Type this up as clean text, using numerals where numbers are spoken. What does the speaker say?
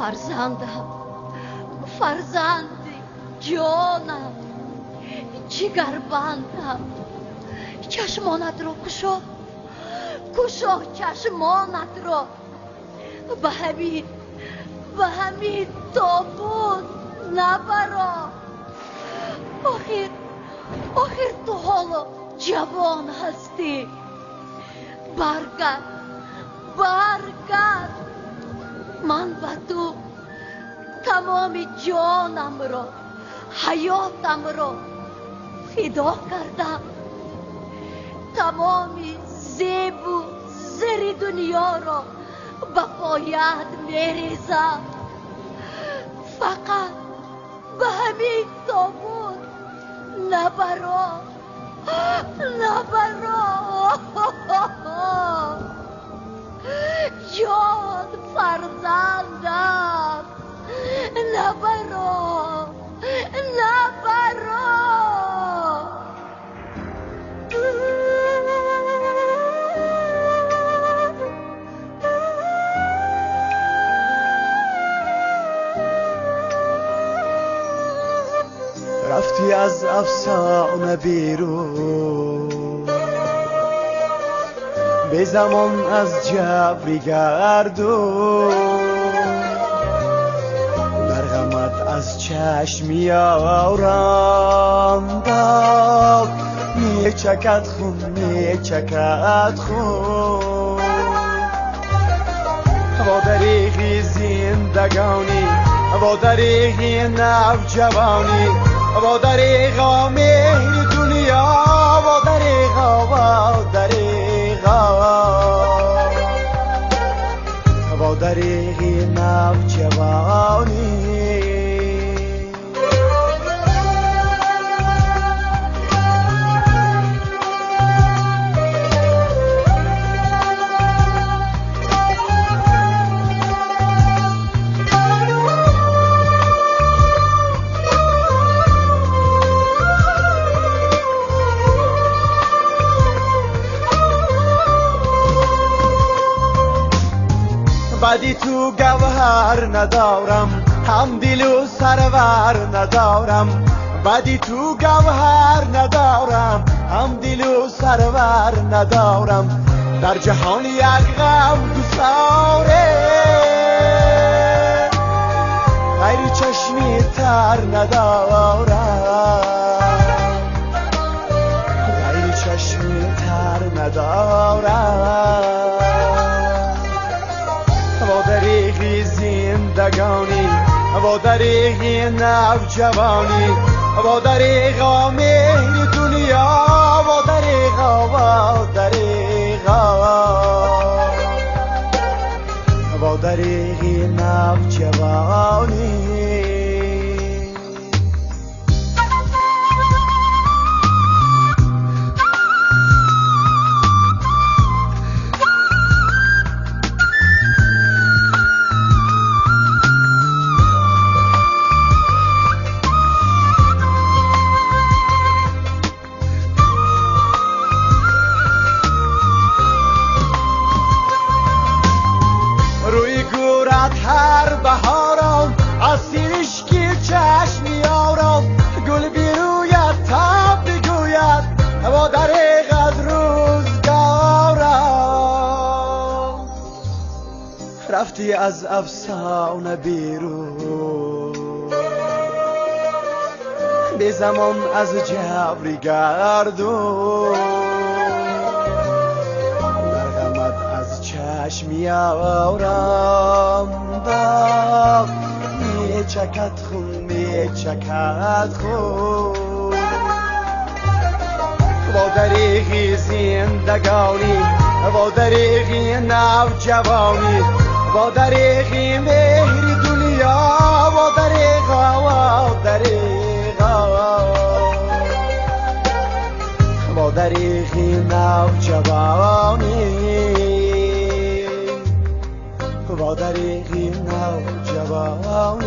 فرزندم، فرزند جانم، جگربندم، چشمانت رو کشا، کشا چشمانت رو. به همین تابوت نبرا. آخر تو حالا جوان هستی. برگرد، من به تو تمام جانم رو، حیاتم رو فدا کردم. تمام زیب و زر دنیا رو به پایت میریزم. فقط به همین تابوت نبرا. جان فرزندم، نبرا. رفتی از افسانه بیرون، به زمان از جبری گردون. در غمت از چشم یارم می چکد خون. و دریغی زندگانی، و دریغی نوجوانی، و دریغا مهر دنیا، و دریغا و دریغی نوجوانی. بدی تو گوهر ندارم، هم دل و سرور ندارم. بدی تو گوهر ندارم، هم دل و سرور ندارم. در جهان یک غم گساره، غیر چشمی تر ندارم، غیر چشمی تر ندارم. و دریغی زندگانی، و دریغی نوجوانی، و دریغا مهر دنیا، و دریغا و دریغی نوجوانی. هر بهارم از سیرشکی چشم یارم، گل بیروید تا بگوید و دریغ از روزگارم. رفتی از افسانه بیرون، به زمان از جبری گردون. چشم یارم می چکد خون. و دریغی زندگانی، و دریغی نوجوانی، و دریغی مهر دنیا، و دریغا و دریغی نوجوانی، و دریغی نوجوانی.